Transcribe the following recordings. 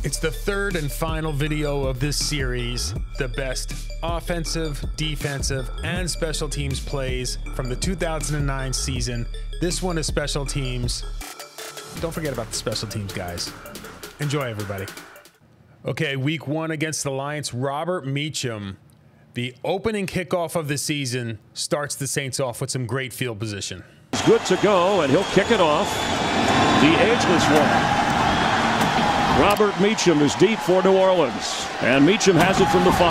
It's the third and final video of this series, the best offensive, defensive, and special teams plays from the 2009 season. This one is special teams. Don't forget about the special teams, guys. Enjoy, everybody. Okay, week one against the Lions, Robert Meacham. The opening kickoff of the season starts the Saints off with some great field position. He's good to go, and he'll kick it off. The ageless one. Robert Meacham is deep for New Orleans, and Meacham has it from the 5.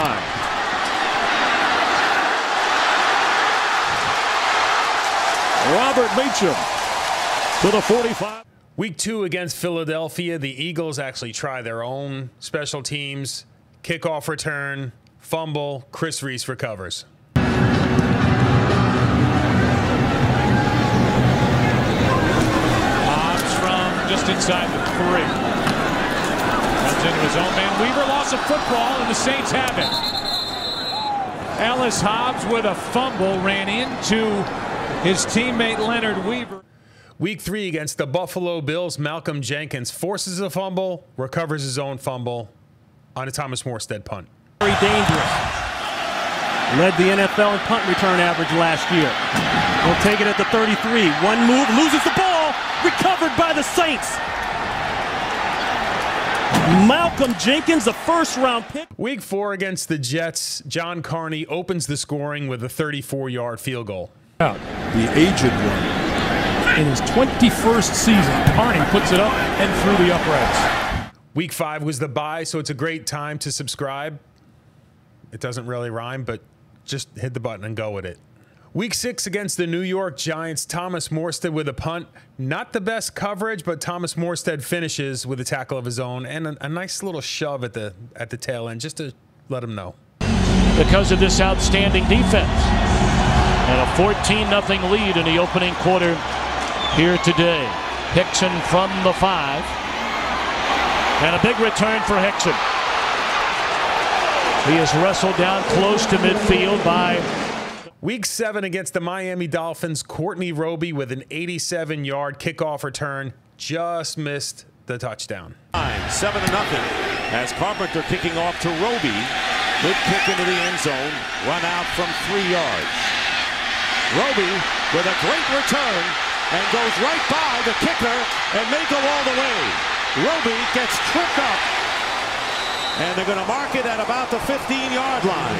Robert Meacham to the 45. Week two against Philadelphia, the Eagles actually try their own special teams. Kickoff return, fumble, Chris Reese recovers. Hobbs from just inside the 3. Into his own man. Weaver lost a football, and the Saints have it. Ellis Hobbs with a fumble ran into his teammate Leonard Weaver. Week three against the Buffalo Bills, Malcolm Jenkins forces a fumble, recovers his own fumble on a Thomas Morstead punt. Very dangerous. Led the NFL in punt return average last year. He'll take it at the 33. One move, loses the ball, recovered by the Saints. Malcolm Jenkins, a first-round pick. Week four against the Jets, John Carney opens the scoring with a 34-yard field goal. The aged one. In his 21st season, Carney puts it up and through the uprights. Week 5 was the bye, so it's a great time to subscribe. It doesn't really rhyme, but just hit the button and go with it. Week 6 against the New York Giants, Thomas Morstead with a punt. Not the best coverage, but Thomas Morstead finishes with a tackle of his own and a nice little shove at the tail end, just to let him know. Because of this outstanding defense. And a 14-0 lead in the opening quarter here today. Hickson from the 5. And a big return for Hickson. He is wrestled down close to midfield by... Week 7 against the Miami Dolphins, Courtney Roby with an 87-yard kickoff return, just missed the touchdown. 7-0 as Carpenter kicking off to Roby. Good kick into the end zone, run out from 3 yards. Roby with a great return and goes right by the kicker and may go all the way. Roby gets tripped up. And they're going to mark it at about the 15-yard line.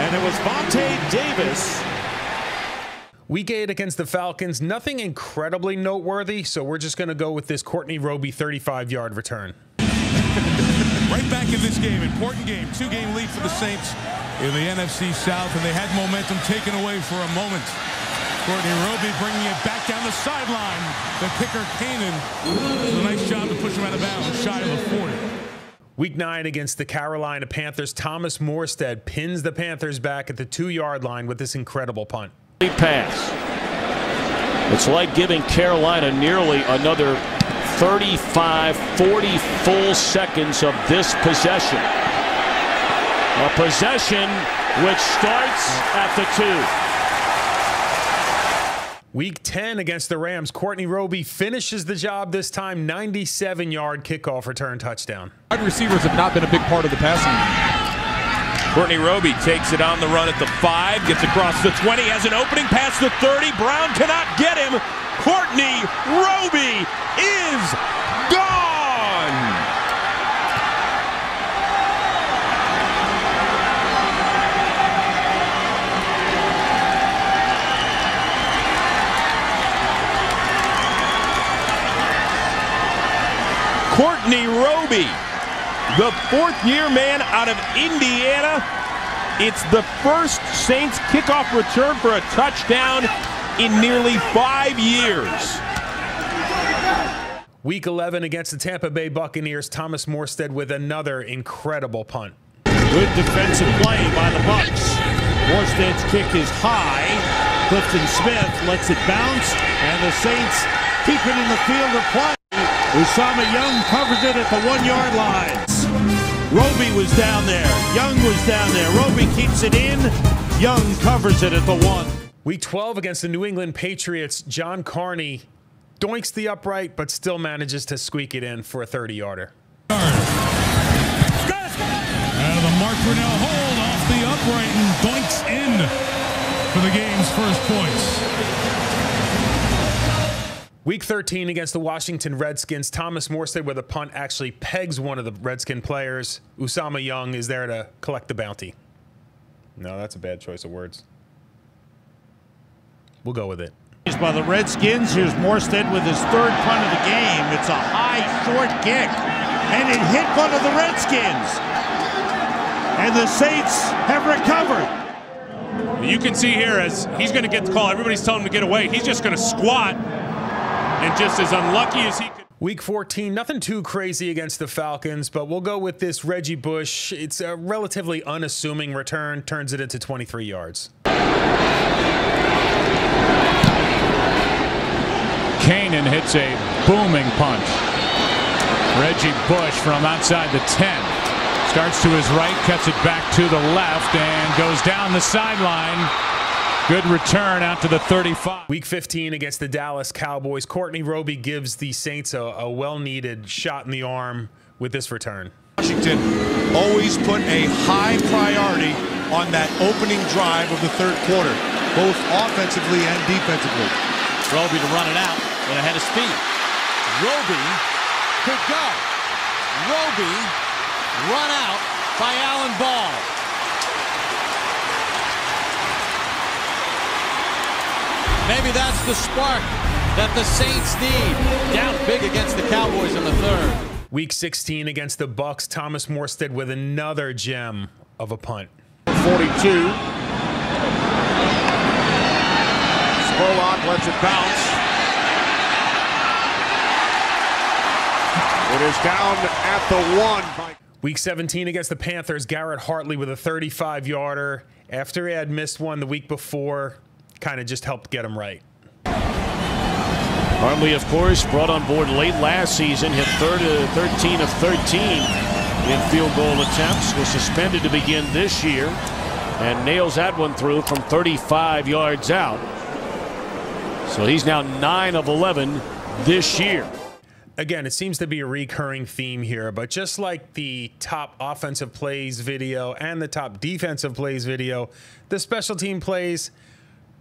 And it was Vontae Davis. Week 8 against the Falcons, nothing incredibly noteworthy, so we're just going to go with this Courtney Roby 35-yard return. Right back in this game, important game, 2-game lead for the Saints in the NFC South, and they had momentum taken away for a moment. Courtney Roby bringing it back down the sideline. The kicker, Kanan, does a nice job to push him out of bounds, shy of the 40. Week 9 against the Carolina Panthers, Thomas Morstead pins the Panthers back at the 2-yard line with this incredible punt. Pass. It's like giving Carolina nearly another 35, 40 full seconds of this possession. A possession which starts at the 2. Week 10 against the Rams, Courtney Roby finishes the job this time, 97-yard kickoff return touchdown. Wide receivers have not been a big part of the passing. Courtney Roby takes it on the run at the 5, gets across the 20, has an opening past the 30. Brown cannot get him. Courtney Roby is gone. Courtney Roby, the 4th-year man out of Indiana. It's the first Saints kickoff return for a touchdown in nearly 5 years. Week 11 against the Tampa Bay Buccaneers, Thomas Morstead with another incredible punt. Good defensive play by the Bucs. Morstead's kick is high. Clifton Smith lets it bounce, and the Saints keep it in the field of play. Usama Young covers it at the 1-yard line. Roby was down there. Young was down there. Roby keeps it in. Young covers it at the 1. Week 12 against the New England Patriots, John Carney doinks the upright, but still manages to squeak it in for a 30-yarder. Purnell hold off the upright and doinks in for the game's first points. Week 13 against the Washington Redskins. Thomas Morstead with a punt actually pegs one of the Redskin players. Usama Young is there to collect the bounty. No, that's a bad choice of words. We'll go with it. By the Redskins, here's Morstead with his third punt of the game. It's a high, short kick, and it hit one of the Redskins. And the Saints have recovered. You can see here as he's going to get the call. Everybody's telling him to get away. He's just going to squat, and just as unlucky as he could. Week 14, nothing too crazy against the Falcons, but we'll go with this Reggie Bush. It's a relatively unassuming return, turns it into 23 yards. Kanan hits a booming punt. Reggie Bush from outside the 10. Starts to his right, cuts it back to the left, and goes down the sideline. Good return out to the 35. Week 15 against the Dallas Cowboys. Courtney Roby gives the Saints a well-needed shot in the arm with this return. Washington always put a high priority on that opening drive of the third quarter, both offensively and defensively. Roby to run it out with a head of speed. Roby could go. Roby run out by Alan Ball. Maybe that's the spark that the Saints need. Down big against the Cowboys in the third. Week 16 against the Bucks. Thomas Morstead with another gem of a punt. 42. Spurlock lets it bounce. It is down at the 1. Week 17 against the Panthers. Garrett Hartley with a 35-yarder. After he had missed one the week before, kind of just helped get him right. Hartley, of course, brought on board late last season, hit 13 of 13 in field goal attempts, was suspended to begin this year, and nails that one through from 35 yards out. So he's now 9 of 11 this year. Again, it seems to be a recurring theme here, but just like the top offensive plays video and the top defensive plays video, the special team plays,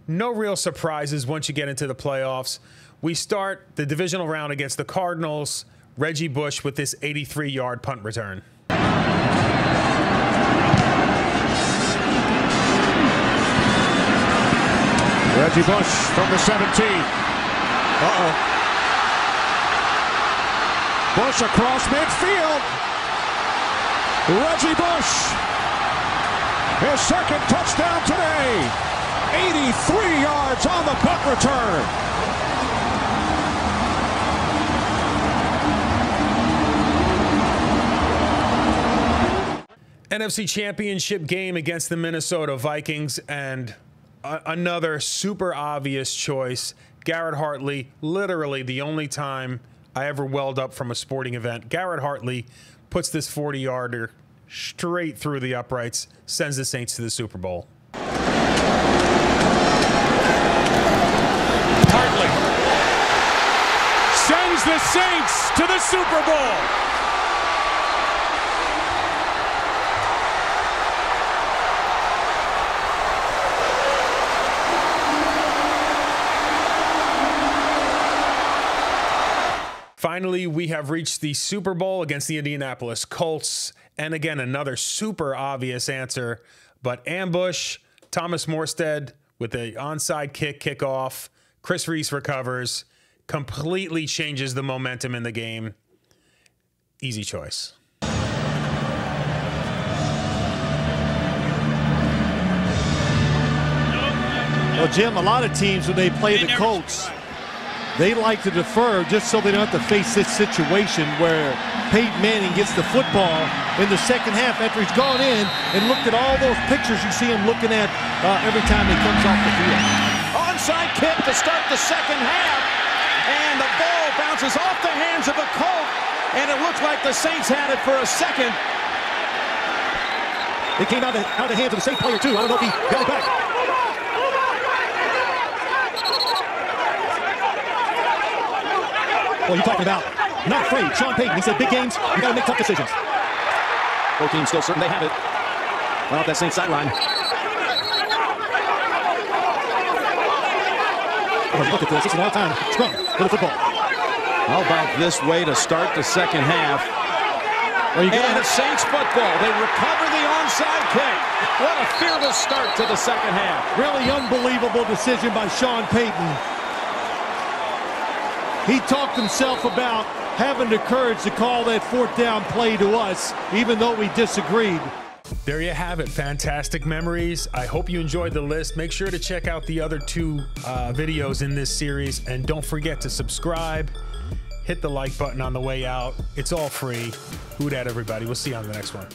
no real surprises once you get into the playoffs. We start the divisional round against the Cardinals. Reggie Bush with this 83-yard punt return. Reggie Bush from the 17. Bush across midfield. Reggie Bush, his second touchdown today. 83 yards on the punt return. NFC Championship game against the Minnesota Vikings, and another super obvious choice. Garrett Hartley, literally the only time I ever welled up from a sporting event. Garrett Hartley puts this 40-yarder straight through the uprights, sends the Saints to the Super Bowl. Hartley sends the Saints to the Super Bowl. Finally, we have reached the Super Bowl against the Indianapolis Colts. And again, another super obvious answer, but ambush. Thomas Morstead with the onside kickoff. Chris Reese recovers, completely changes the momentum in the game. Easy choice. Well, Jim, a lot of teams, when they play the Colts, they like to defer just so they don't have to face this situation where Peyton Manning gets the football in the second half after he's gone in and looked at all those pictures you see him looking at every time he comes off the field. Onside kick to start the second half, and the ball bounces off the hands of a Colt, and it looks like the Saints had it for a second. It came out of the hands of the Saints player too. I don't know if he got it back. Well, you're talking about not afraid. Sean Payton, he said big games, you got to make tough decisions. Both teams still certain they have it. Right off that Saints sideline. Oh, look at this. It's an all-time scrum for the football. How about this way to start the second half? And it's Saints football. They recover the onside kick. What a fearless start to the second half. Really unbelievable decision by Sean Payton. He talked himself about having the courage to call that fourth down play to us, even though we disagreed. There you have it. Fantastic memories. I hope you enjoyed the list. Make sure to check out the other two videos in this series. And don't forget to subscribe. Hit the like button on the way out. It's all free. Who dat, everybody. We'll see you on the next one.